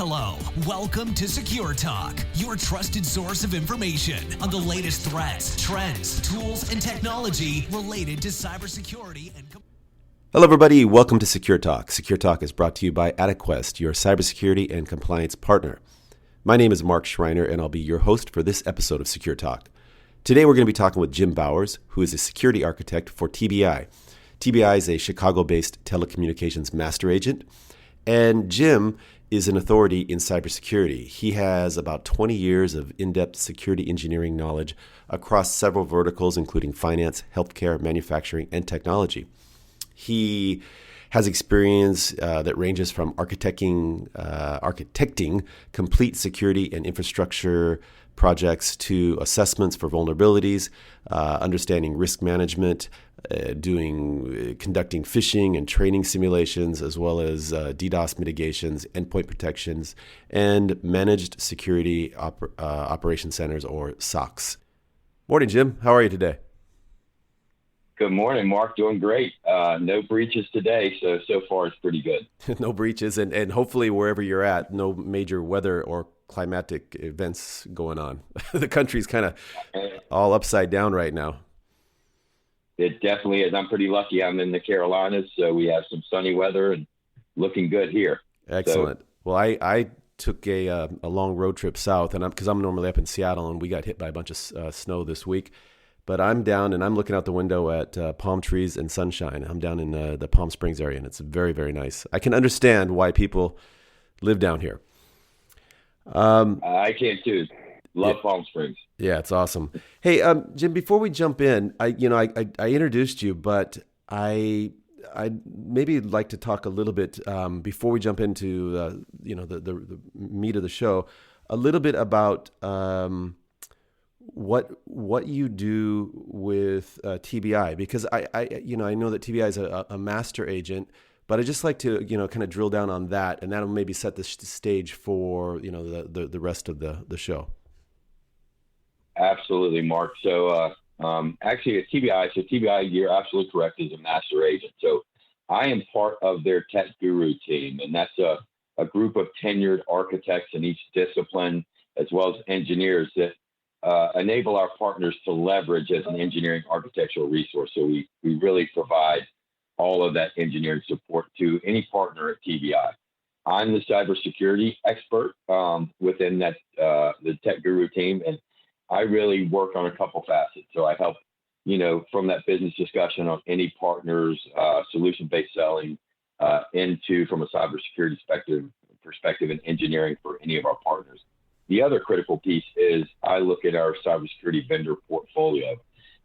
Hello, welcome to Secure Talk, your trusted source of information on the latest threats, trends, tools, and technology related to cybersecurity and Hello, everybody. Welcome to Secure Talk. Secure Talk is brought to you by AdeQuest, your cybersecurity and compliance partner. My name is Mark Schreiner, and I'll be your host for this episode of Secure Talk. Today, we're going to be talking with Jim Bowers, who is a security architect for TBI. TBI is a Chicago-based telecommunications master agent, and Jim is an authority in cybersecurity. He has about 20 years of in-depth security engineering knowledge across several verticals, including finance, healthcare, manufacturing, and technology. He has experience that ranges from architecting complete security and infrastructure projects to assessments for vulnerabilities, understanding risk management, conducting phishing and training simulations, as well as DDoS mitigations, endpoint protections, and managed security operation centers, or SOCs. Morning, Jim. How are you today? Good morning, Mark. Doing great. No breaches today, so far it's pretty good. No breaches, and hopefully wherever you're at, no major weather or climatic events going on. The country's kind of all upside down right now. It definitely is. I'm pretty lucky. I'm in the Carolinas, so we have some sunny weather and looking good here. Excellent. So, well, I took a long road trip south, and because I'm normally up in Seattle, and we got hit by a bunch of snow this week. But I'm down, and I'm looking out the window at palm trees and sunshine. I'm down in the Palm Springs area, and it's very, very nice. I can understand why people live down here. I can too. Love Palm Springs. Yeah, it's awesome. Hey, Jim, before we jump in, I introduced you, but I maybe like to talk a little bit before we jump into the meat of the show, a little bit about what you do with TBI, because I know that TBI is a master agent, but I just like to kind of drill down on that, and that'll maybe set the stage for the rest of the show. Absolutely, Mark. So actually at TBI, you're absolutely correct, is a master agent. So I am part of their tech guru team, and that's a group of tenured architects in each discipline, as well as engineers that enable our partners to leverage as an engineering architectural resource. So we really provide all of that engineering support to any partner at TBI. I'm the cybersecurity expert within that the tech guru team, and I really work on a couple facets. So I help, from that business discussion on any partner's solution-based selling from a cybersecurity perspective and engineering for any of our partners. The other critical piece is I look at our cybersecurity vendor portfolio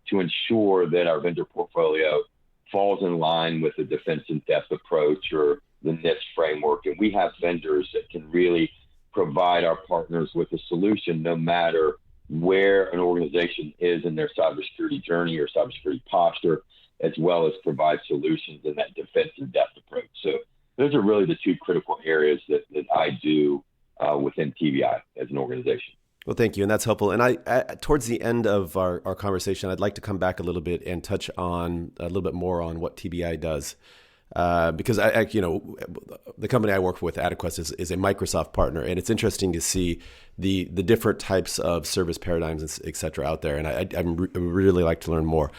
to ensure that our vendor portfolio falls in line with the defense in depth approach or the NIST framework. And we have vendors that can really provide our partners with a solution no matter where an organization is in their cybersecurity journey or cybersecurity posture, as well as provide solutions in that defense in depth approach. So those are really the two critical areas that I do within TBI as an organization. Well, thank you, and that's helpful. And I towards the end of our conversation, I'd like to come back a little bit and touch on a little bit more on what TBI does, because the company I work with, AdeQuest, is a Microsoft partner, and it's interesting to see the different types of service paradigms, et cetera, out there, and I really like to learn more.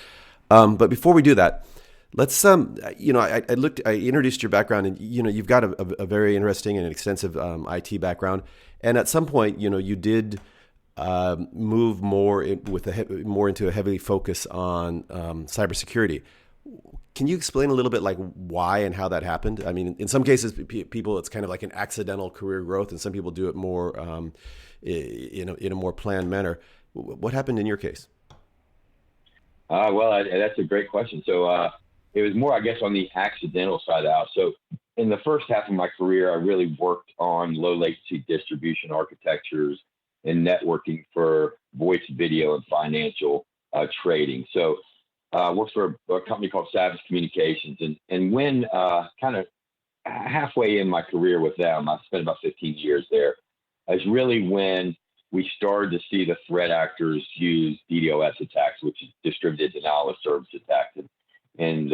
But before we do that, let's I introduced your background, and you've got a very interesting and extensive IT background, and at some point you did move more into a heavy focus on cybersecurity. Can you explain a little bit like why and how that happened? I mean, in some cases, people, it's kind of like an accidental career growth, and some people do it more in a more planned manner. What happened in your case? Well, that's a great question. So it was more, I guess, on the accidental side of the house. So in the first half of my career, I really worked on low latency distribution architectures and networking for voice, video, and financial trading. So I worked for a company called Savage Communications. And when kind of halfway in my career with them, I spent about 15 years there, is really when we started to see the threat actors use DDOS attacks, which is distributed denial of service attacks, and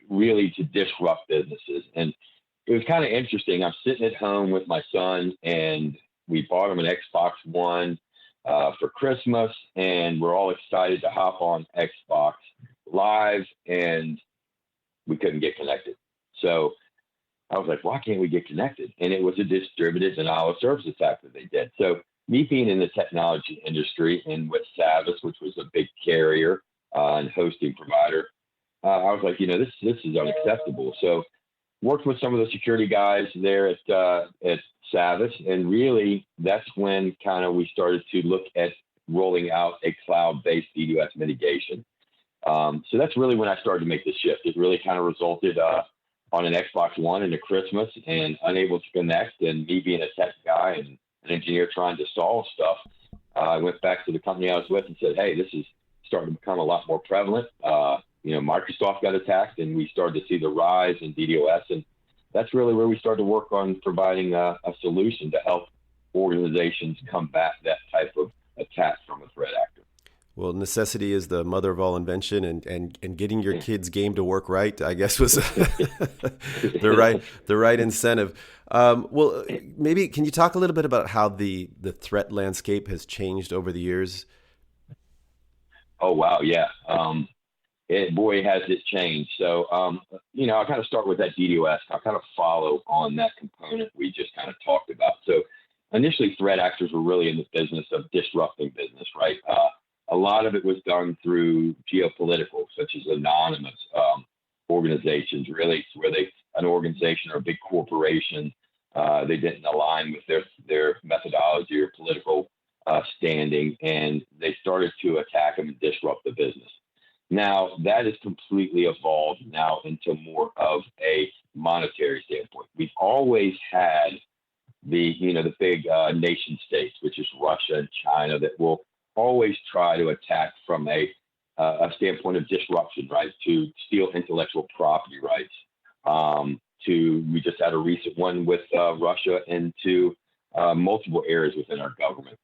really to disrupt businesses. And it was kind of interesting. I'm sitting at home with my son, and we bought him an Xbox One for Christmas, and we're all excited to hop on Xbox Live, and we couldn't get connected. So I was like, why can't we get connected? And it was a distributed denial of service attack that they did. So me being in the technology industry and with Savvis, which was a big carrier and hosting provider, I was like, this is unacceptable. So worked with some of the security guys there at Savvis, and really that's when kind of we started to look at rolling out a cloud-based DDoS mitigation. So that's really when I started to make the shift. It really kind of resulted on an Xbox One into Christmas and unable to connect, and me being a tech guy and an engineer trying to solve stuff, I went back to the company I was with and said, hey, this is starting to become a lot more prevalent. Microsoft got attacked, and we started to see the rise in DDoS, and that's really where we started to work on providing a solution to help organizations combat that type of attack from a threat actor. Well, necessity is the mother of all invention, and getting your kids' game to work right, I guess, was the right incentive. Well, maybe can you talk a little bit about how the threat landscape has changed over the years? Oh wow, yeah. Has it changed? So, I'll kind of start with that DDoS. I'll kind of follow on that component we just kind of talked about. So, initially, threat actors were really in the business of disrupting business, right? A lot of it was done through geopolitical, such as anonymous organizations, really, where an organization or a big corporation, they didn't align with their methodology or political standing, and they started to attack them and disrupt the business. Now, that has completely evolved now into more of a monetary standpoint. We've always had the big nation states, which is Russia and China, that will always try to attack from a standpoint of disruption, right? To steal intellectual property rights. We just had a recent one with Russia into multiple areas within our government.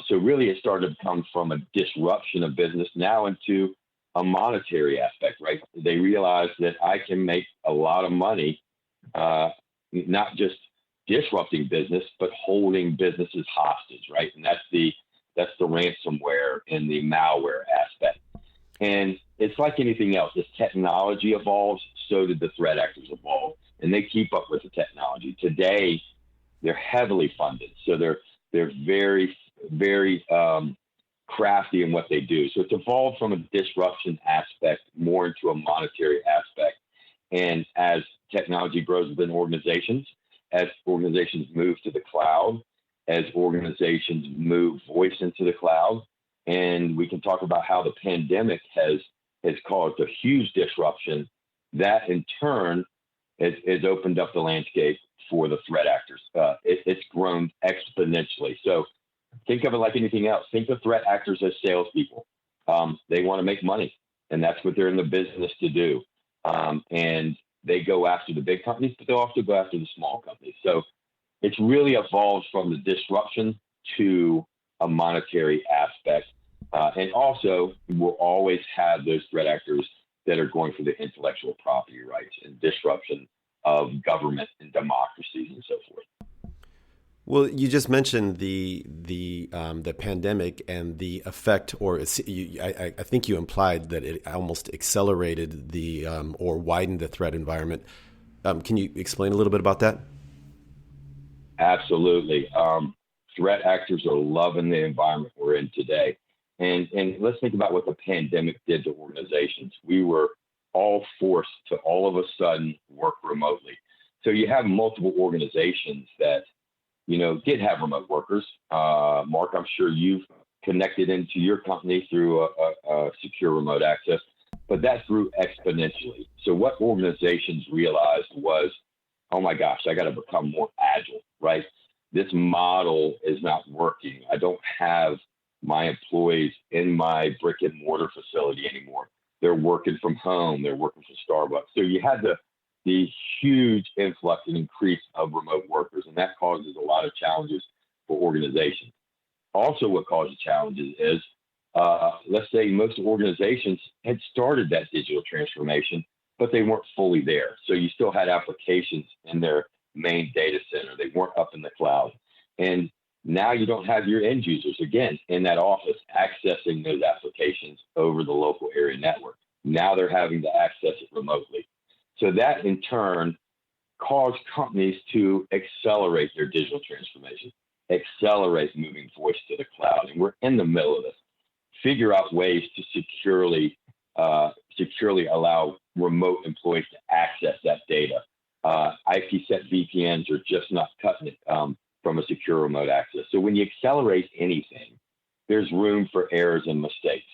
So really it started to come from a disruption of business now into a monetary aspect, right? They realize that I can make a lot of money, not just disrupting business, but holding businesses hostage, right? And that's the ransomware and the malware aspect. And it's like anything else. As technology evolves, so did the threat actors evolve, and they keep up with the technology. Today, they're heavily funded, so they're very, very crafty in what they do. So it's evolved from a disruption aspect more into a monetary aspect. And as technology grows within organizations, as organizations move to the cloud, as organizations move voice into the cloud, and we can talk about how the pandemic has caused a huge disruption, that in turn has opened up the landscape for the threat actors. It's grown exponentially. So think of it like anything else. Think of threat actors as salespeople. They want to make money, and that's what they're in the business to do. And they go after the big companies, but they'll also go after the small companies. So it's really evolved from the disruption to a monetary aspect. And also, we'll always have those threat actors that are going for the intellectual property rights and disruption of government and democracies and so forth. Well, you just mentioned the pandemic and the effect, or I think you implied that it almost accelerated or widened the threat environment. Can you explain a little bit about that? Absolutely. Threat actors are loving the environment we're in today. And let's think about what the pandemic did to organizations. We were all forced to all of a sudden work remotely. So you have multiple organizations that did have remote workers. Mark, I'm sure you've connected into your company through a secure remote access, but that grew exponentially. So what organizations realized was, oh my gosh, I got to become more agile, right? This model is not working. I don't have my employees in my brick and mortar facility anymore. They're working from home. They're working for Starbucks. So you had the huge influx and increase of remote workers, and that causes a lot of challenges for organizations. Also, what causes challenges is, let's say most organizations had started that digital transformation, but they weren't fully there. So you still had applications in their main data center. They weren't up in the cloud. And now you don't have your end users, again, in that office accessing those applications over the local area network. Now they're having to access it remotely. So that in turn caused companies to accelerate their digital transformation, accelerate moving voice to the cloud. And we're in the middle of this. Figure out ways to securely allow remote employees to access that data. IPsec VPNs are just not cutting it from a secure remote access. So when you accelerate anything, there's room for errors and mistakes.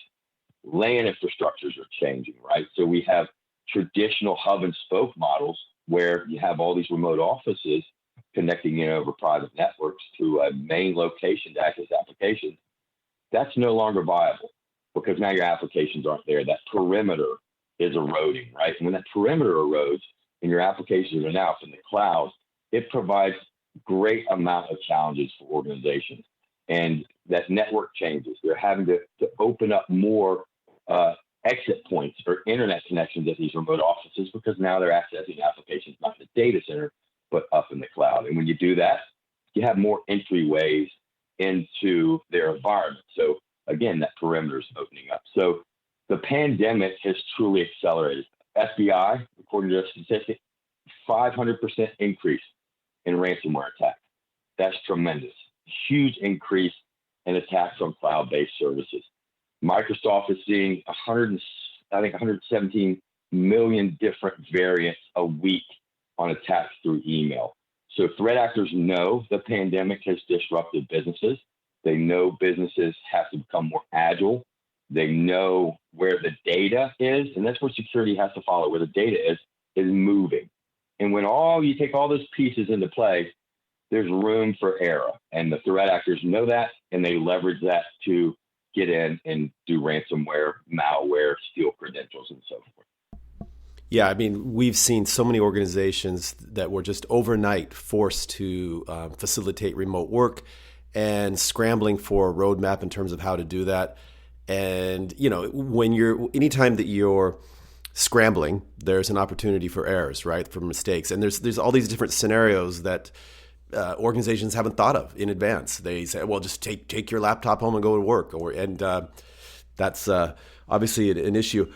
LAN infrastructures are changing, right? So we have traditional hub and spoke models where you have all these remote offices connecting in over private networks to a main location to access applications. That's no longer viable because now your applications aren't there. That perimeter is eroding, right? And when that perimeter erodes and your applications are now up in the cloud, it provides great amount of challenges for organizations. And that network changes. They're having to open up more exit points or internet connections at these remote offices because now they're accessing applications not in the data center, but up in the cloud. And when you do that, you have more entryways into their environment. So again, that perimeter is opening up. So the pandemic has truly accelerated. FBI, according to the statistic, 500% increase in ransomware attacks. That's tremendous. Huge increase in attacks on cloud-based services. Microsoft is seeing 117 million different variants a week on attacks through email. So threat actors know the pandemic has disrupted businesses. They know businesses have to become more agile. They know where the data is, and that's where security has to follow. Where the data is moving. And when you take all those pieces into play, there's room for error. And the threat actors know that, and they leverage that to get in and do ransomware, malware, steal credentials, and so forth. Yeah, I mean, we've seen so many organizations that were just overnight forced to facilitate remote work and scrambling for a roadmap in terms of how to do that. And, anytime that you're scrambling, there's an opportunity for errors, right? For mistakes. And there's all these different scenarios that organizations haven't thought of in advance. They say, well, just take your laptop home and go to work. That's obviously an issue.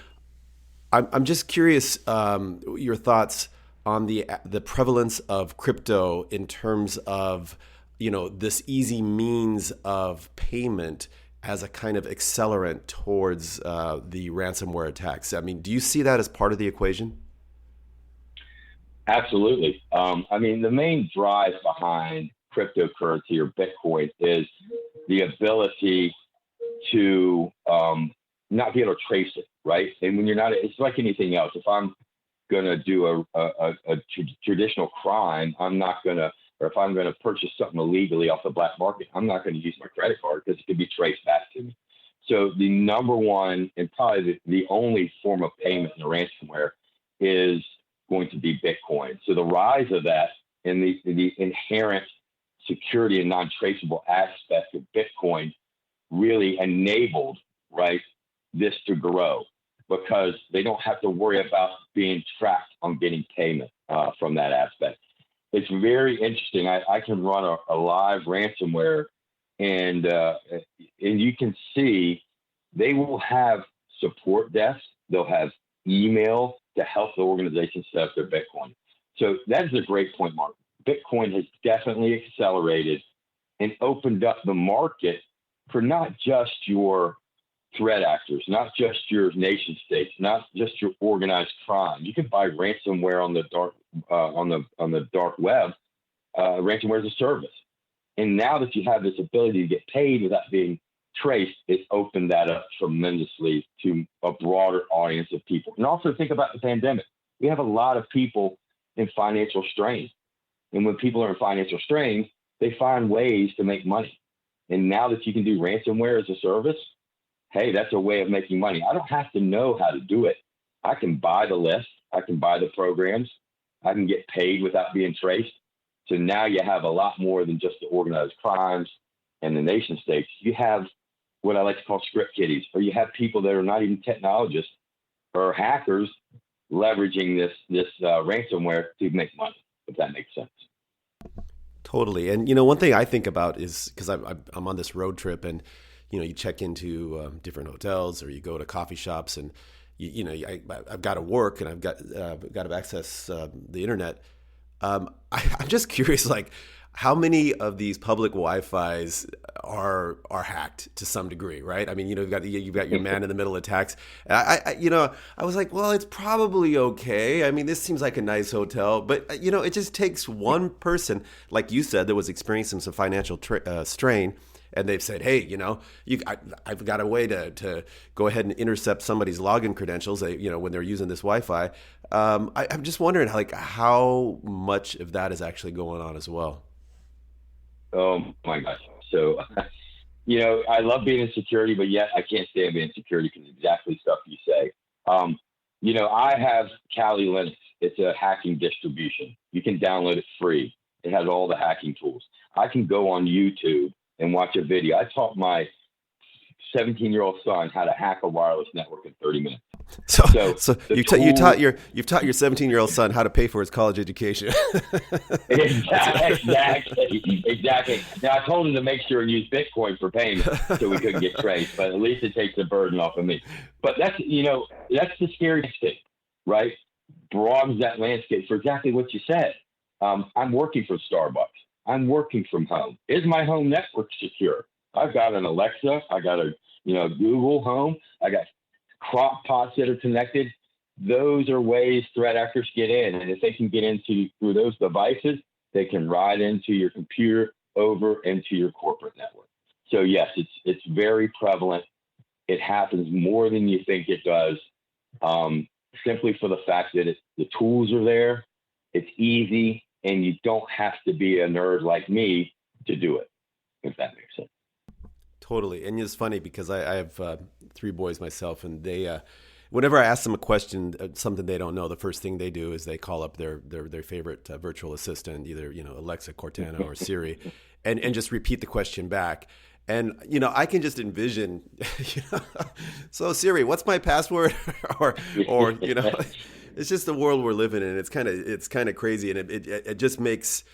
I'm just curious your thoughts on the prevalence of crypto in terms of, this easy means of payment as a kind of accelerant towards the ransomware attacks. I mean, do you see that as part of the equation? Absolutely. The main drive behind cryptocurrency or Bitcoin is the ability to not be able to trace it, right? And when you're not, it's like anything else. If I'm going to do a traditional crime, or if I'm going to purchase something illegally off the black market, I'm not going to use my credit card because it could be traced back to me. So the number one and probably the only form of payment in the ransomware is going to be Bitcoin. So the rise of that and the inherent security and non-traceable aspect of Bitcoin really enabled, right, this to grow because they don't have to worry about being tracked on getting payment from that aspect. It's very interesting. I can run a live ransomware and you can see they will have support desks. They'll have email to help the organization set up their Bitcoin. So that is a great point, Mark. Bitcoin has definitely accelerated and opened up the market for not just your threat actors, not just your nation states, not just your organized crime. You can buy ransomware on the dark web, ransomware as a service. And now that you have this ability to get paid without being traced, it's opened that up tremendously to a broader audience of people. And also think about the pandemic. We have a lot of people in financial strain. And when people are in financial strain, they find ways to make money. And now that you can do ransomware as a service, hey, that's a way of making money. I don't have to know how to do it. I can buy the list. I can buy the programs. I can get paid without being traced. So now you have a lot more than just the organized crimes and the nation states. You have what I like to call script kiddies, or you have people that are not even technologists or hackers leveraging this ransomware to make money. if that makes sense. Totally. And, one thing I think about is because I'm on this road trip and, you check into different hotels or you go to coffee shops and, I've got to work and I've got to access the internet. I'm just curious, like, how many of these public Wi-Fis are hacked to some degree, right? I mean, you've got your man in the middle attacks. I was like, well, it's probably okay. I mean, this seems like a nice hotel, but it just takes one person, like you said, that was experiencing some financial strain, and they've said, hey, I've got a way to go ahead and intercept somebody's login credentials, when they're using this Wi-Fi. I'm just wondering, like, how much of that is actually going on as well. Oh my gosh. So, I love being in security, but yet I can't stand being in security because exactly stuff you say. I have Kali Linux. It's a hacking distribution. You can download it free. It has all the hacking tools. I can go on YouTube and watch a video. I taught my 17-year-old son how to hack a wireless network in 30 minutes. So you've taught your 17-year-old son how to pay for his college education. Exactly. Now I told him to make sure and use Bitcoin for payment so we couldn't get traced, but at least it takes the burden off of me. But that's the scary thing, right? Broadens that landscape for exactly what you said. I'm working for Starbucks. I'm working from home. Is my home network secure? I've got an Alexa. I got a Google Home. I got crock pots that are connected. Those are ways threat actors get in. And if they can get through those devices, they can ride into your computer over into your corporate network. So yes, it's very prevalent. It happens more than you think it does, simply for the fact that the tools are there. It's easy, and you don't have to be a nerd like me to do it, if that makes sense. Totally. And it's funny because I have 3 boys myself, and they, whenever I ask them a question, something they don't know, the first thing they do is they call up their favorite virtual assistant, either, Alexa, Cortana, or Siri, and just repeat the question back. And, I can just envision, so Siri, what's my password? or it's just the world we're living in. It's kind of crazy. And it just makes,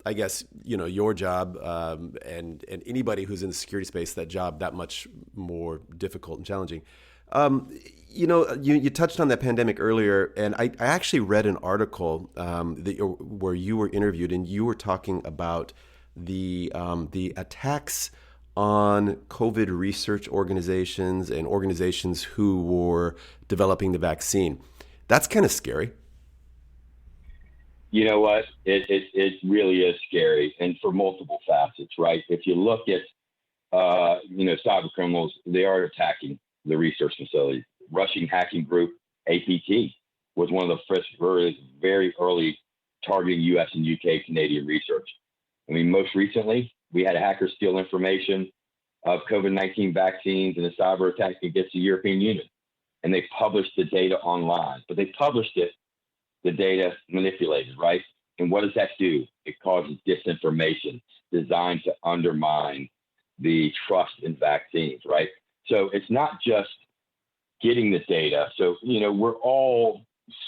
I guess, your job and anybody who's in the security space, that job that much more difficult and challenging. You touched on that pandemic earlier, and I actually read an article where you were interviewed, and you were talking about the attacks on COVID research organizations and organizations who were developing the vaccine. That's kind of scary. You know what? It really is scary, and for multiple facets, right? If you look at, cyber criminals, they are attacking the research facilities. Russian hacking group, APT, was one of the first very early targeting U.S. and U.K. Canadian research. I mean, most recently, we had a hacker steal information of COVID-19 vaccines in a cyber attack against the European Union, and they published the data online, but they published the data manipulated, right? And what does that do? It causes disinformation designed to undermine the trust in vaccines, right? So it's not just getting the data. So, we're all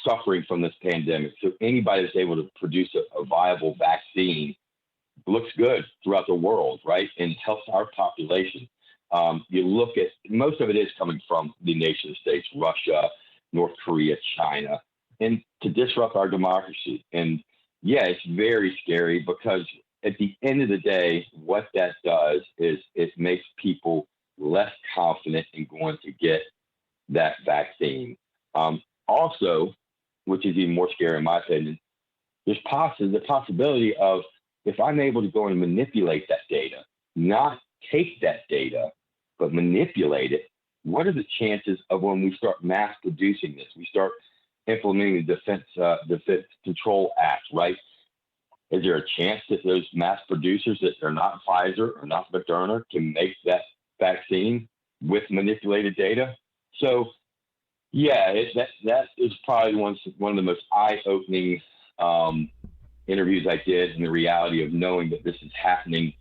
suffering from this pandemic. So anybody that's able to produce a viable vaccine looks good throughout the world, right? And helps our population. You look at, most of it is coming from the nation states, Russia, North Korea, China, and to disrupt our democracy. And yeah, it's very scary because at the end of the day, what that does is it makes people less confident in going to get that vaccine. Also, which is even more scary in my opinion, there's the possibility of, if I'm able to go and manipulate that data, not take that data, but manipulate it, what are the chances of when we start mass producing this, we start implementing the Defense Control Act, right? Is there a chance that those mass producers that are not Pfizer or not Moderna can make that vaccine with manipulated data? So, yeah, that is probably one of the most eye-opening interviews I did, in the reality of knowing that this is happening,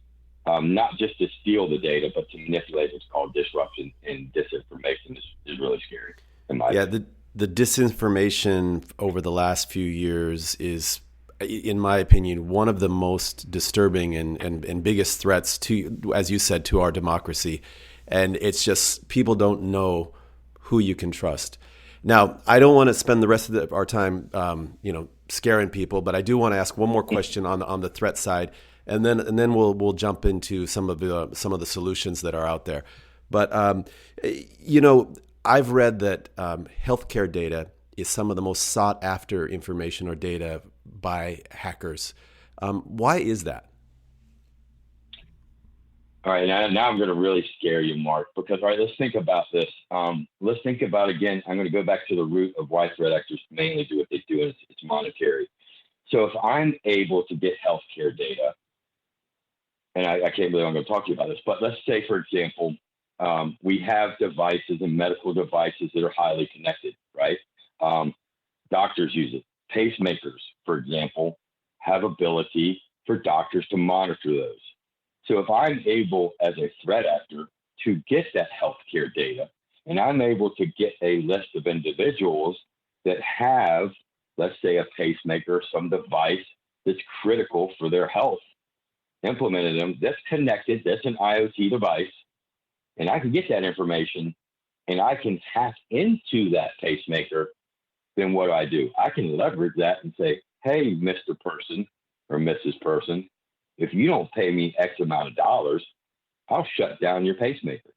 not just to steal the data, but to manipulate. It's called disruption, and disinformation is really scary in my opinion. The disinformation over the last few years is in my opinion, one of the most disturbing and biggest threats to, as you said, to our democracy. And it's just people don't know who you can trust. Now, I don't want to spend the rest of our time, scaring people, but I do want to ask one more question on the threat side, and then we'll jump into some of the solutions that are out there. But I've read that healthcare data is some of the most sought after information or data by hackers. Why is that? All right, now I'm going to really scare you, Mark, because, all right, let's think about this. Let's think about, again, I'm going to go back to the root of why threat actors mainly do what they do, and it's monetary. So if I'm able to get healthcare data, and I can't believe I'm going to talk to you about this, but let's say, for example, we have devices and medical devices that are highly connected, right? Doctors use it. Pacemakers, for example, have ability for doctors to monitor those. So if I'm able as a threat actor to get that healthcare data, and I'm able to get a list of individuals that have, let's say, a pacemaker, some device that's critical for their health, implemented them, that's connected, that's an IoT device, and I can get that information and I can hack into that pacemaker, then what do? I can leverage that and say, hey, Mr. Person or Mrs. Person, if you don't pay me X amount of dollars, I'll shut down your pacemaker.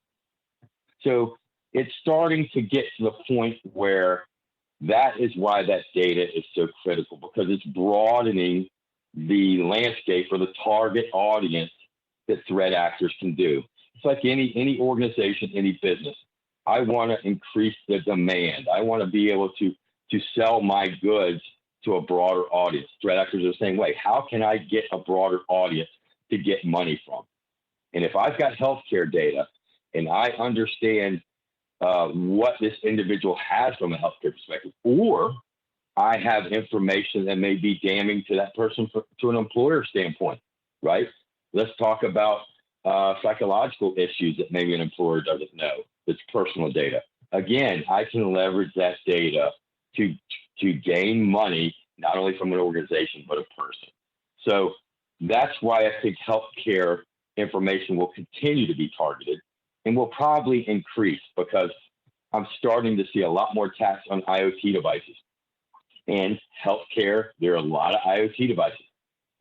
So it's starting to get to the point where that is why that data is so critical, because it's broadening the landscape or the target audience that threat actors can do. It's like any organization, any business. I want to increase the demand. I want to be able to sell my goods to a broader audience. Threat actors are the same way. How can I get a broader audience to get money from? And if I've got healthcare data and I understand what this individual has from a healthcare perspective, or I have information that may be damning to that person to an employer standpoint, right? Let's talk about psychological issues that maybe an employer doesn't know. It's personal data. Again, I can leverage that data to gain money, not only from an organization, but a person. So that's why I think healthcare information will continue to be targeted and will probably increase, because I'm starting to see a lot more attacks on IoT devices. And healthcare, there are a lot of IoT devices.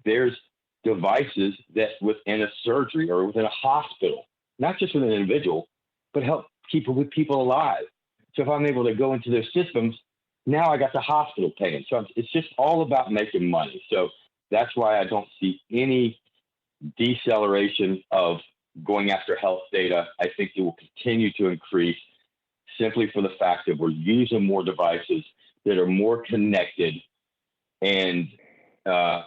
There's devices that within a surgery or within a hospital, not just with an individual, but help keep people alive. So if I'm able to go into their systems, now I got the hospital paying. So it's just all about making money. So that's why I don't see any deceleration of going after health data. I think it will continue to increase simply for the fact that we're using more devices that are more connected and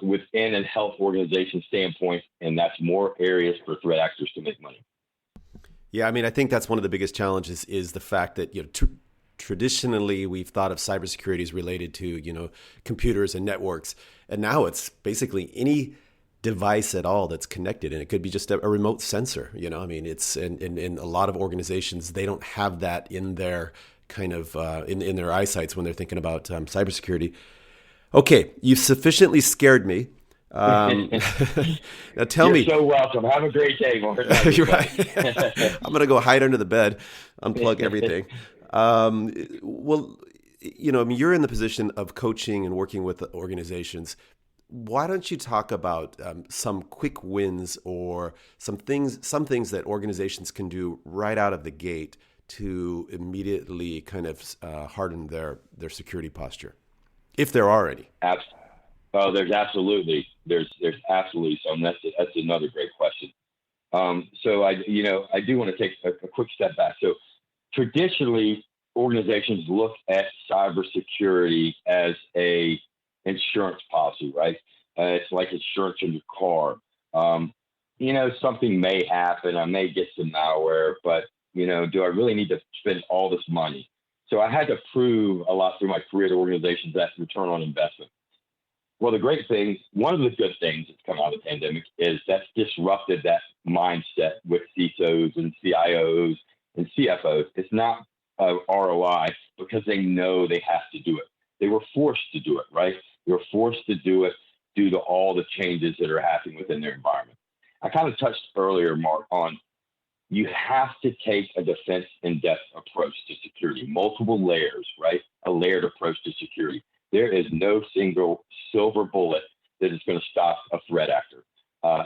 within a health organization standpoint, and that's more areas for threat actors to make money. Yeah, I mean, I think that's one of the biggest challenges is the fact that traditionally we've thought of cybersecurity as related to computers and networks, and now it's basically any device at all that's connected, and it could be just a remote sensor. I mean, it's in a lot of organizations they don't have that in their kind of in their eyesights when they're thinking about cybersecurity. Okay, you've sufficiently scared me. Now tell me. You're so welcome. Have a great day, Mark. You're right. I'm gonna go hide under the bed, unplug everything. Well, I mean, you're in the position of coaching and working with organizations. Why don't you talk about some quick wins or some things that organizations can do right out of the gate to immediately kind of harden their security posture, if there are any? Oh, there's absolutely some. That's another great question. So I do want to take a quick step back. So traditionally, organizations look at cybersecurity as a insurance policy, right? It's like insurance in your car. Something may happen. I may get some malware, but do I really need to spend all this money? So I had to prove a lot through my career to organizations that return on investment. Well, the great thing, one of the good things that's come out of the pandemic is that's disrupted that mindset with CISOs and CIOs and CFOs. It's not ROI because they know they have to do it. They were forced to do it, right? They were forced to do it due to all the changes that are happening within their environment. I kind of touched earlier, Mark, on you have to take a defense in-depth approach to security, multiple layers, right? A layered approach to security. There is no single silver bullet that is going to stop a threat actor.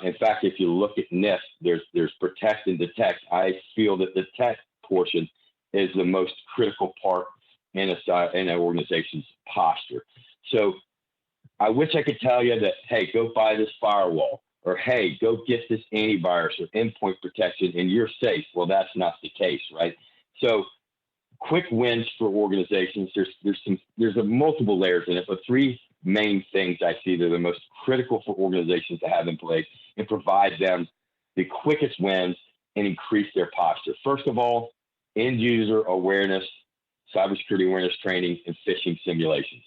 In fact, if you look at NIST, there's protect and detect. I feel that the detect portion is the most critical part in an organization's posture. So I wish I could tell you that, hey, go buy this firewall, or hey, go get this antivirus or endpoint protection and you're safe. Well, that's not the case, right? So quick wins for organizations. There's multiple layers in it, but three main things I see that are the most critical for organizations to have in place and provide them the quickest wins and increase their posture. First of all, end user awareness, cybersecurity awareness training, and phishing simulations.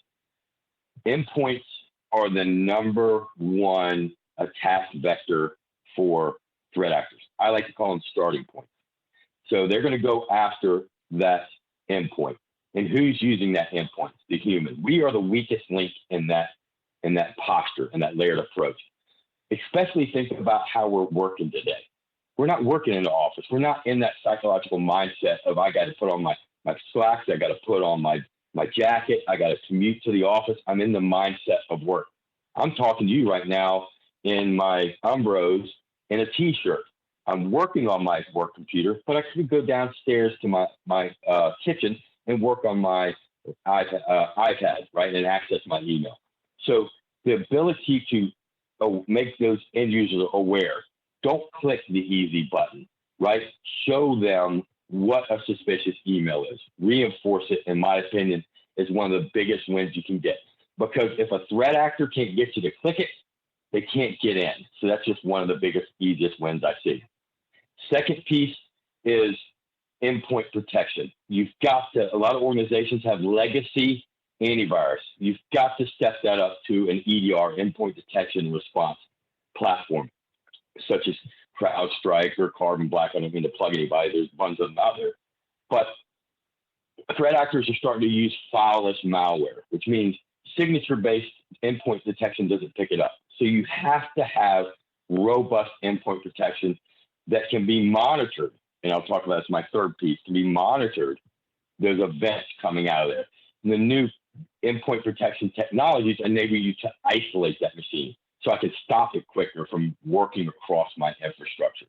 Endpoints are the number one attack vector for threat actors. I like to call them starting points. So they're going to go after that endpoint. And who's using that endpoint? The human. We are the weakest link in that posture and that layered approach. Especially think about how we're working today. We're not working in the office. We're not in that psychological mindset of I got to put on my slacks, I got to put on my jacket, I got to commute to the office. I'm in the mindset of work. I'm talking to you right now in my Umbros and a t-shirt. I'm working on my work computer, but I could go downstairs to my kitchen and work on my iPad, right, and access my email. So the ability to make those end users aware. Don't click the easy button, right? Show them what a suspicious email is. Reinforce it, in my opinion, is one of the biggest wins you can get. Because if a threat actor can't get you to click it, they can't get in. So that's just one of the biggest, easiest wins I see. Second piece is endpoint protection. A lot of organizations have legacy antivirus. You've got to step that up to an EDR, endpoint detection and response platform, such as CrowdStrike or Carbon Black. I don't mean to plug anybody. There's tons of them out there. But threat actors are starting to use fileless malware, which means signature-based endpoint detection doesn't pick it up. So you have to have robust endpoint protection that can be monitored. And I'll talk about this, my third piece, can be monitored, those events coming out of there. And the new endpoint protection technologies enable you to isolate that machine so I can stop it quicker from working across my infrastructure.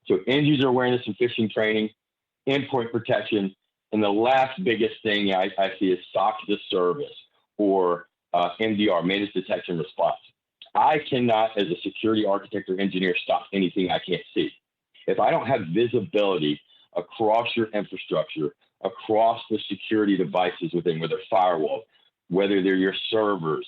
So end user awareness and phishing training, endpoint protection, and the last biggest thing I see is SOC as a service or MDR, managed detection response. I cannot, as a security architect or engineer, stop anything I can't see. If I don't have visibility across your infrastructure, across the security devices within, whether firewalls, whether they're your servers,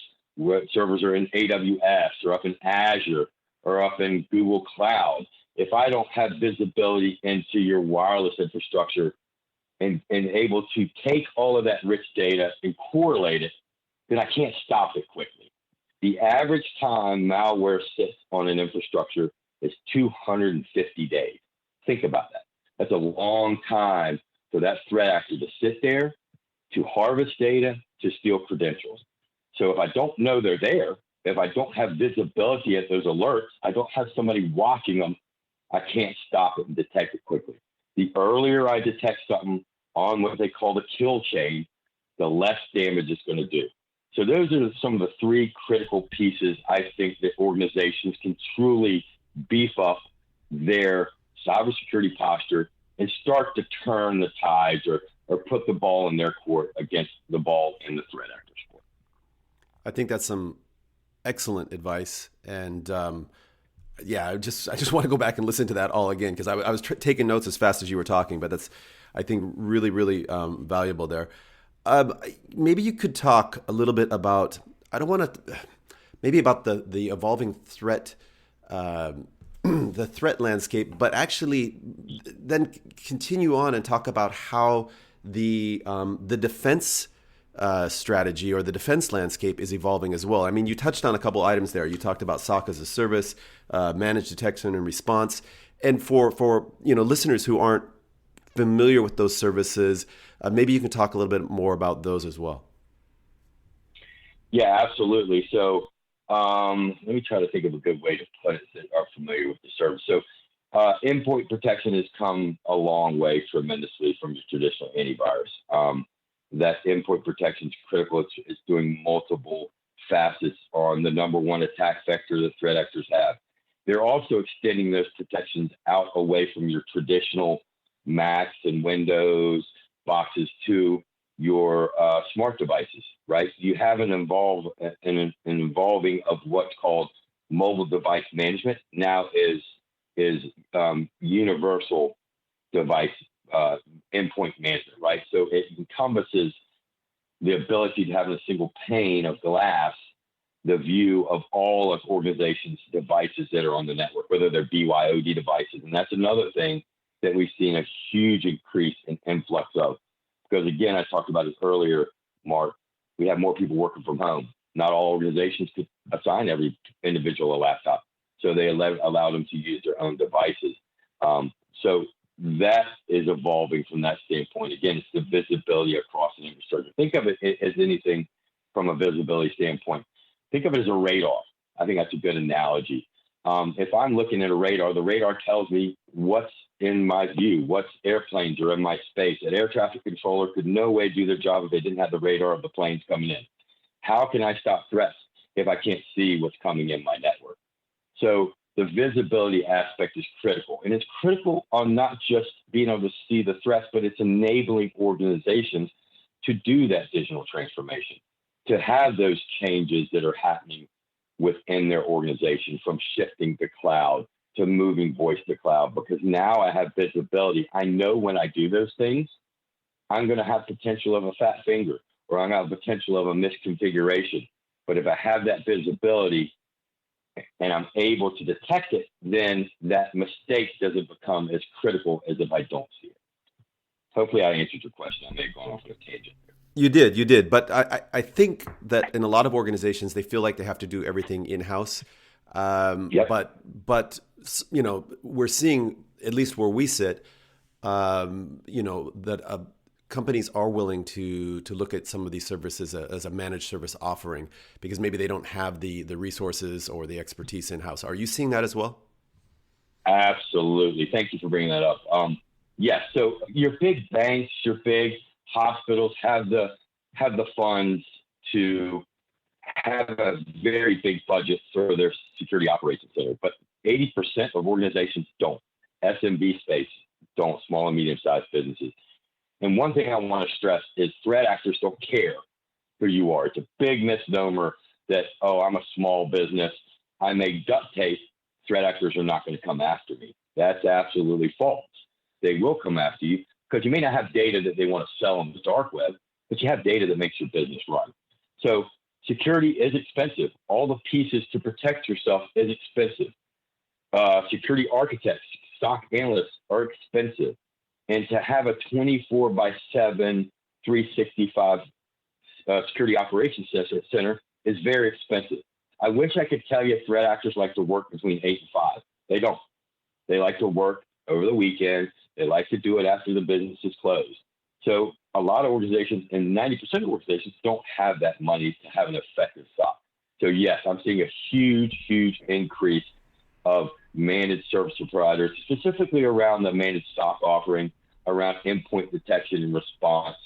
servers are in AWS or up in Azure or up in Google Cloud, if I don't have visibility into your wireless infrastructure and able to take all of that rich data and correlate it, then I can't stop it quickly. The average time malware sits on an infrastructure is 250 days. Think about that. That's a long time for that threat actor to sit there, to harvest data, to steal credentials. So if I don't know they're there, if I don't have visibility at those alerts, I don't have somebody watching them, I can't stop it and detect it quickly. The earlier I detect something on what they call the kill chain, the less damage it's going to do. So those are some of the three critical pieces I think that organizations can truly beef up their cybersecurity posture and start to turn the tides or put the ball in their court against the ball in the threat actor's court. I think that's some excellent advice. And I just want to go back and listen to that all again, because I was taking notes as fast as you were talking, but that's, I think, really, really valuable there. Maybe you could talk a little bit about, maybe about the evolving threat, the threat landscape, but actually then continue on and talk about how the defense strategy or the defense landscape is evolving as well. I mean, you touched on a couple items there. You talked about SOC as a service, managed detection and response, and for listeners who aren't familiar with those services, maybe you can talk a little bit more about those as well. Yeah, absolutely. So Let me try to think of a good way to put it that are familiar with the service. So, endpoint protection has come a long way tremendously from the traditional antivirus. That endpoint protection is critical. It's doing multiple facets on the number one attack vector that threat actors have. They're also extending those protections out away from your traditional Macs and Windows boxes to your smart devices, right? You have an involving of what's called mobile device management. Now is universal device endpoint management, right? So it encompasses the ability to have a single pane of glass the view of all of organizations' devices that are on the network, whether they're BYOD devices. And that's another thing that we've seen a huge increase in influx of. Because again, I talked about it earlier, Mark, we have more people working from home. Not all organizations could assign every individual a laptop. So they allow them to use their own devices. So that is evolving from that standpoint. Again, it's the visibility across an infrastructure. Think of it as anything from a visibility standpoint. Think of it as a radar. I think that's a good analogy. If I'm looking at a radar, the radar tells me what's in my view, what's airplanes are in my space. An air traffic controller could no way do their job if they didn't have the radar of the planes coming in. How can I stop threats if I can't see what's coming in my network? So the visibility aspect is critical. And it's critical on not just being able to see the threats, but it's enabling organizations to do that digital transformation, to have those changes that are happening within their organization, from shifting to cloud to moving voice to cloud. Because now I have visibility. I know when I do those things, I'm going to have potential of a fat finger, or I'm going to have potential of a misconfiguration. But if I have that visibility and I'm able to detect it, then that mistake doesn't become as critical as if I don't see it. Hopefully I answered your question. I may have gone off on a tangent. You did. But I think that in a lot of organizations, they feel like they have to do everything in-house. Yep. But you know, we're seeing, at least where we sit, you know, that companies are willing to look at some of these services as a managed service offering, because maybe they don't have the resources or the expertise in-house. Are you seeing that as well? Absolutely. Thank you for bringing that up. Yes. So your big banks, your big hospitals have the funds to have a very big budget for their security operations center, but 80% of organizations don't. SMB space don't, small and medium-sized businesses. And one thing I want to stress is threat actors don't care who you are. It's a big misnomer that, oh, I'm a small business, I make duct tape, threat actors are not going to come after me. That's absolutely false. They will come after you because you may not have data that they want to sell on the dark web, but you have data that makes your business run. So security is expensive. All the pieces to protect yourself is expensive. Security architects, SOC analysts are expensive. And to have a 24/7, 365 security operations center is very expensive. I wish I could tell you threat actors like to work between 8 and 5. They don't. They like to work over the weekend. They like to do it after the business is closed. So a lot of organizations, and 90% of organizations, don't have that money to have an effective SOC. So yes, I'm seeing a huge increase of managed service providers, specifically around the managed SOC offering, around endpoint detection and response,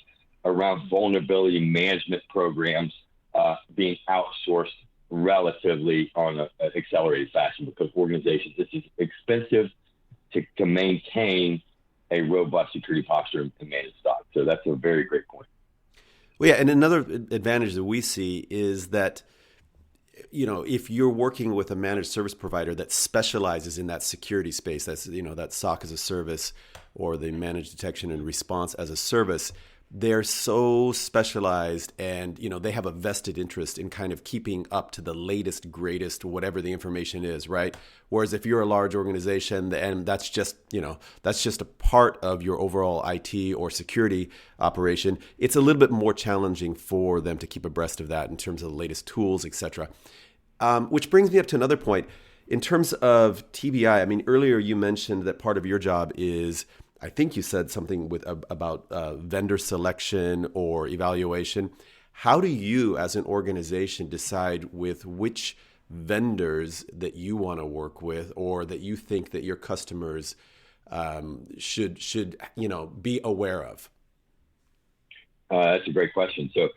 around vulnerability management programs being outsourced relatively on an accelerated fashion, because organizations, this is expensive to maintain a robust security posture and managed SOC. So that's a very great point. Well, yeah, and another advantage that we see is that, you know, if you're working with a managed service provider that specializes in that security space, that's, you know, that SOC as a service or the managed detection and response as a service, they're so specialized, and, you know, they have a vested interest in kind of keeping up to the latest, greatest, whatever the information is, right? Whereas if you're a large organization and that's just, you know, that's just a part of your overall IT or security operation, it's a little bit more challenging for them to keep abreast of that in terms of the latest tools, et cetera. Which brings me up to another point. In terms of TBI, I mean, earlier you mentioned that part of your job is, I think you said something about vendor selection or evaluation. How do you, as an organization, decide with which vendors that you want to work with, or that you think that your customers should be aware of? That's a great question. So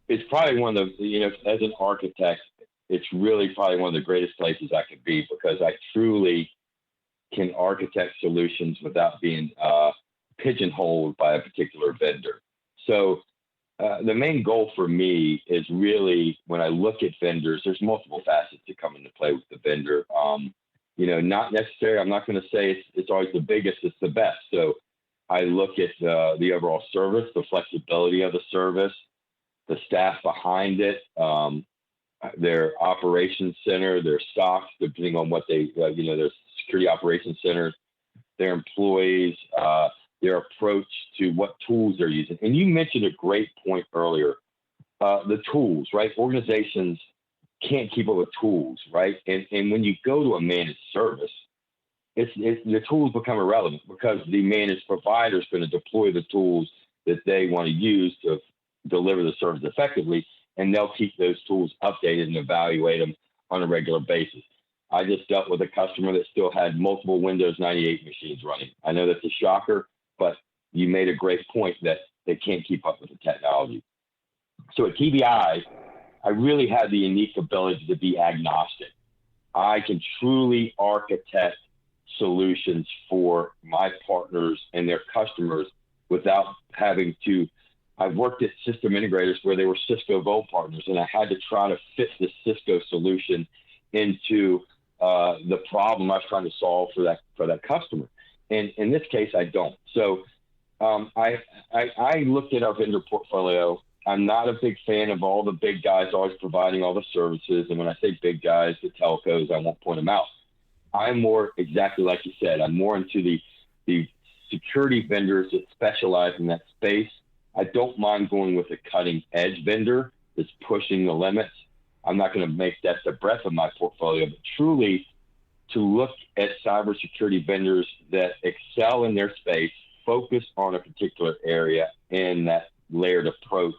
it's probably one of the, as an architect, it's really probably one of the greatest places I could be, because I truly can architect solutions without being pigeonholed by a particular vendor. So the main goal for me is really, when I look at vendors, there's multiple facets that come into play with the vendor. Not necessarily, I'm not going to say it's always the biggest, it's the best. So I look at the overall service, the flexibility of the service, the staff behind it, their operations center, their SOCs, depending on what they, their security operations centers, their employees, their approach to what tools they're using. And you mentioned a great point earlier, the tools, right? Organizations can't keep up with tools, right? And when you go to a managed service, the tools become irrelevant, because the managed provider is going to deploy the tools that they want to use to deliver the service effectively, and they'll keep those tools updated and evaluate them on a regular basis. I just dealt with a customer that still had multiple Windows 98 machines running. I know that's a shocker, but you made a great point that they can't keep up with the technology. So at TBI, I really had the unique ability to be agnostic. I can truly architect solutions for my partners and their customers without having to. I've worked at system integrators where they were Cisco Gold partners, and I had to try to fit the Cisco solution into the problem I was trying to solve for that customer. And in this case, I don't. So I looked at our vendor portfolio. I'm not a big fan of all the big guys always providing all the services. And when I say big guys, the telcos, I won't point them out. I'm more, exactly like you said, I'm more into the security vendors that specialize in that space. I don't mind going with a cutting edge vendor that's pushing the limits. I'm not going to make that the breadth of my portfolio, but truly to look at cybersecurity vendors that excel in their space, focus on a particular area in that layered approach,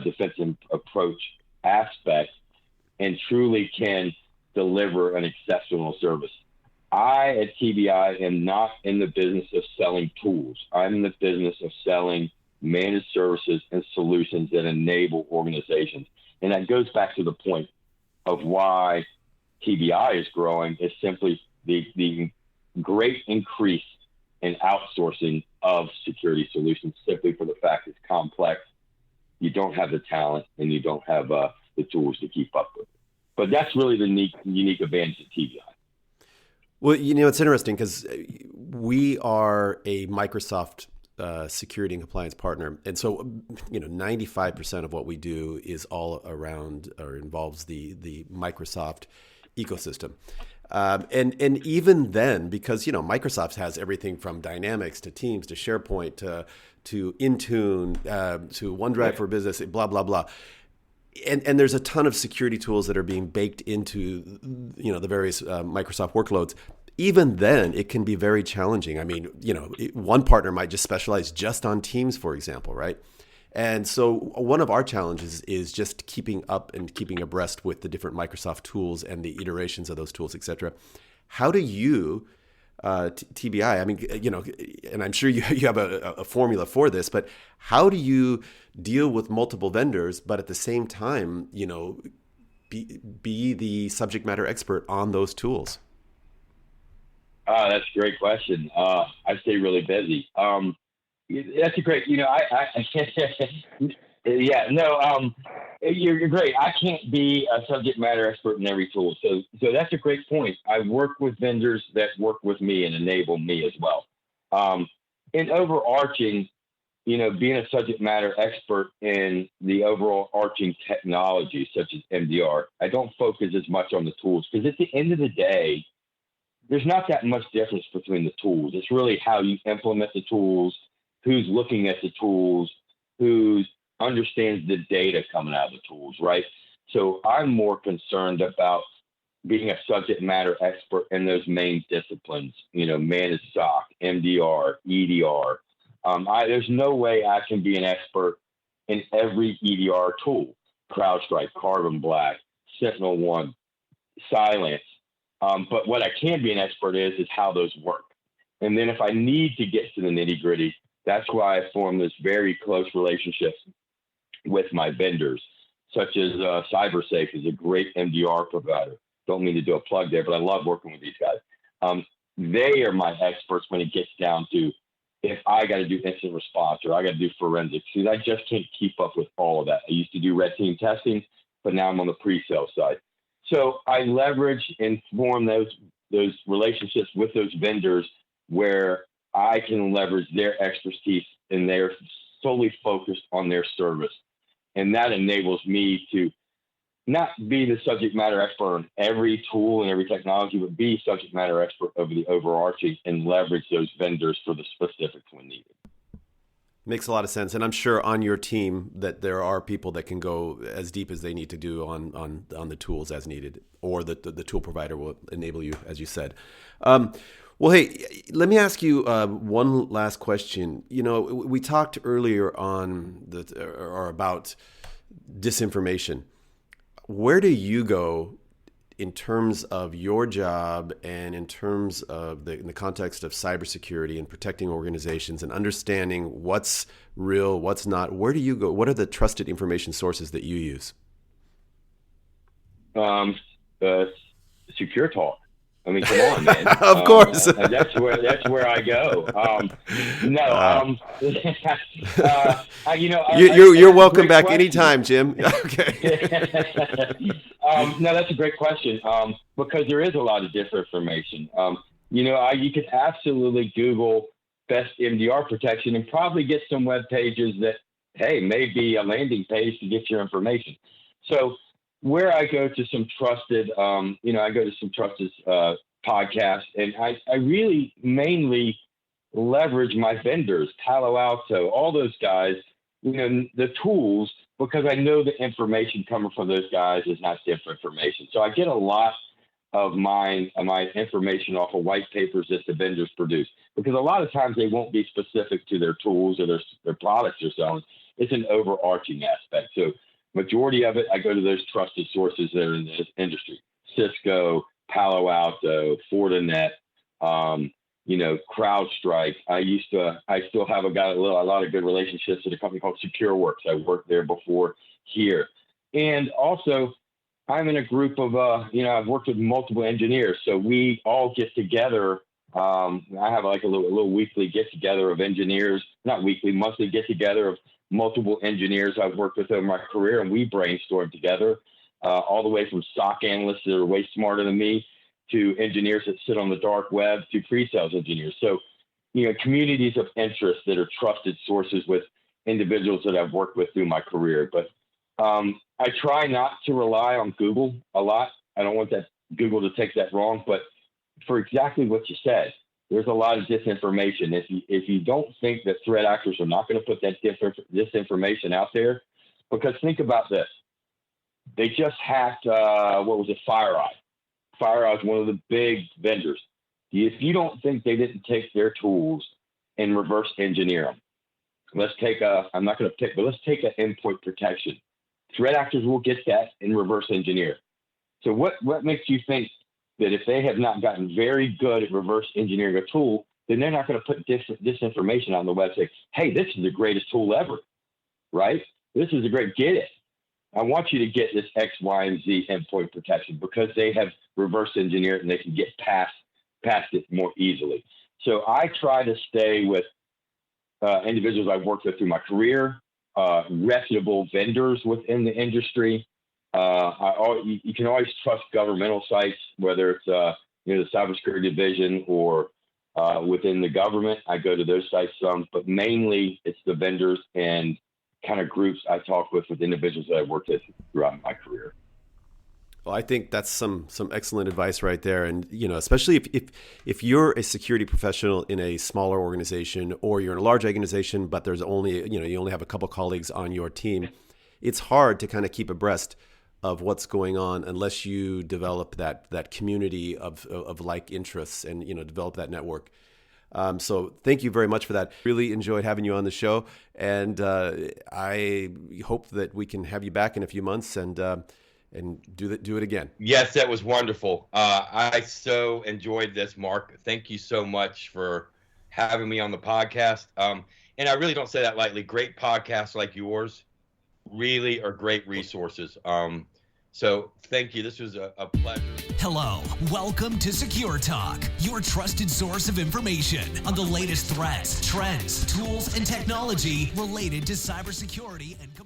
defensive approach aspect, and truly can deliver an exceptional service. I, at TBI, am not in the business of selling tools. I'm in the business of selling managed services and solutions that enable organizations. And that goes back to the point of why TBI is growing, is simply the great increase in outsourcing of security solutions, simply for the fact it's complex. You don't have the talent, and you don't have the tools to keep up with it. But that's really the unique advantage of TBI. Well, it's interesting because we are a Microsoft security and compliance partner. And so, 95% of what we do is all around or involves the Microsoft ecosystem. And even then, because, Microsoft has everything from Dynamics to Teams to SharePoint to Intune to OneDrive for Business, blah, blah, blah. And there's a ton of security tools that are being baked into, the various Microsoft workloads. Even then, it can be very challenging. I mean, one partner might just specialize just on Teams, for example, right? And so one of our challenges is just keeping up and keeping abreast with the different Microsoft tools and the iterations of those tools, et cetera. How do you, TBI, I mean, and I'm sure you have a formula for this, but how do you deal with multiple vendors, but at the same time, be the subject matter expert on those tools? That's a great question. I stay really busy. That's a great, you're great. I can't be a subject matter expert in every tool. So that's a great point. I work with vendors that work with me and enable me as well. In overarching, being a subject matter expert in the overall arching technology, such as MDR, I don't focus as much on the tools, because at the end of the day, there's not that much difference between the tools. It's really how you implement the tools, who's looking at the tools, who understands the data coming out of the tools, right? So I'm more concerned about being a subject matter expert in those main disciplines, managed SOC, MDR, EDR. There's no way I can be an expert in every EDR tool: CrowdStrike, Carbon Black, SentinelOne, silence. But what I can be an expert is how those work. And then if I need to get to the nitty gritty, that's why I form this very close relationships with my vendors, such as CyberSafe is a great MDR provider. Don't mean to do a plug there, but I love working with these guys. They are my experts when it gets down to if I got to do incident response or I got to do forensics, because I just can't keep up with all of that. I used to do red team testing, but now I'm on the pre-sale side. So I leverage and form those relationships with those vendors where I can leverage their expertise and they're solely focused on their service. And that enables me to not be the subject matter expert on every tool and every technology, but be subject matter expert over the overarching and leverage those vendors for the specifics when needed. Makes a lot of sense. And I'm sure on your team that there are people that can go as deep as they need to do on the tools as needed, or the tool provider will enable you, as you said. Well, hey, let me ask you one last question. You know, we talked earlier on about disinformation. Where do you go in terms of your job and in terms of in the context of cybersecurity and protecting organizations and understanding what's real, what's not? Where do you go? What are the trusted information sources that you use? Secure Talk. I mean, come on, man. Of course. That's where I go. You're welcome back anytime, Jim. Okay. No, that's a great question. Because there is a lot of disinformation. You could absolutely Google best MDR protection and probably get some web pages that, hey, may be a landing page to get your information. So where I go to some trusted, podcasts, and I really mainly leverage my vendors, Palo Alto, all those guys, the tools, because I know the information coming from those guys is not disinformation. So I get a lot of my information off of white papers that the vendors produce, because a lot of times they won't be specific to their tools or their products they're selling. It's an overarching aspect. So majority of it, I go to those trusted sources that are in this industry: Cisco, Palo Alto, Fortinet, CrowdStrike. I still have a lot of good relationships at a company called SecureWorks. I worked there before here. And also I'm in a group of, I've worked with multiple engineers. So we all get together. I have like a little weekly get together of engineers, not weekly, monthly get together of multiple engineers I've worked with over my career, and we brainstorm together, all the way from SOC analysts that are way smarter than me to engineers that sit on the dark web to pre-sales engineers. So, communities of interest that are trusted sources with individuals that I've worked with through my career. But I try not to rely on Google a lot. I don't want Google to take that wrong, but for exactly what you said, there's a lot of disinformation. If you don't think that threat actors are not going to put that disinformation out there, because think about this. They just hacked, FireEye. FireEye is one of the big vendors. If you don't think they didn't take their tools and reverse engineer them, let's take an endpoint protection. Threat actors will get that and reverse engineer. So what makes you think that if they have not gotten very good at reverse engineering a tool, then they're not going to put disinformation on the website? Hey, this is the greatest tool ever, right? This is get it. I want you to get this X, Y, and Z endpoint protection, because they have reverse engineered and they can get past it more easily. So I try to stay with individuals I've worked with through my career, reputable vendors within the industry. You can always trust governmental sites, whether it's the cybersecurity division or within the government. I go to those sites some, but mainly it's the vendors and kind of groups I talk with individuals that I've worked with throughout my career. Well, I think that's some excellent advice right there. And, especially if you're a security professional in a smaller organization, or you're in a large organization, but there's only, you only have a couple colleagues on your team, it's hard to kind of keep abreast of what's going on unless you develop that community of like interests and, develop that network. So thank you very much for that. Really enjoyed having you on the show. And I hope that we can have you back in a few months and and do it again. Yes, that was wonderful. I so enjoyed this, Mark. Thank you so much for having me on the podcast. And I really don't say that lightly. Great podcasts like yours really are great resources. So thank you. This was a pleasure. Hello, welcome to Secure Talk, your trusted source of information on the latest threats, trends, tools, and technology related to cybersecurity and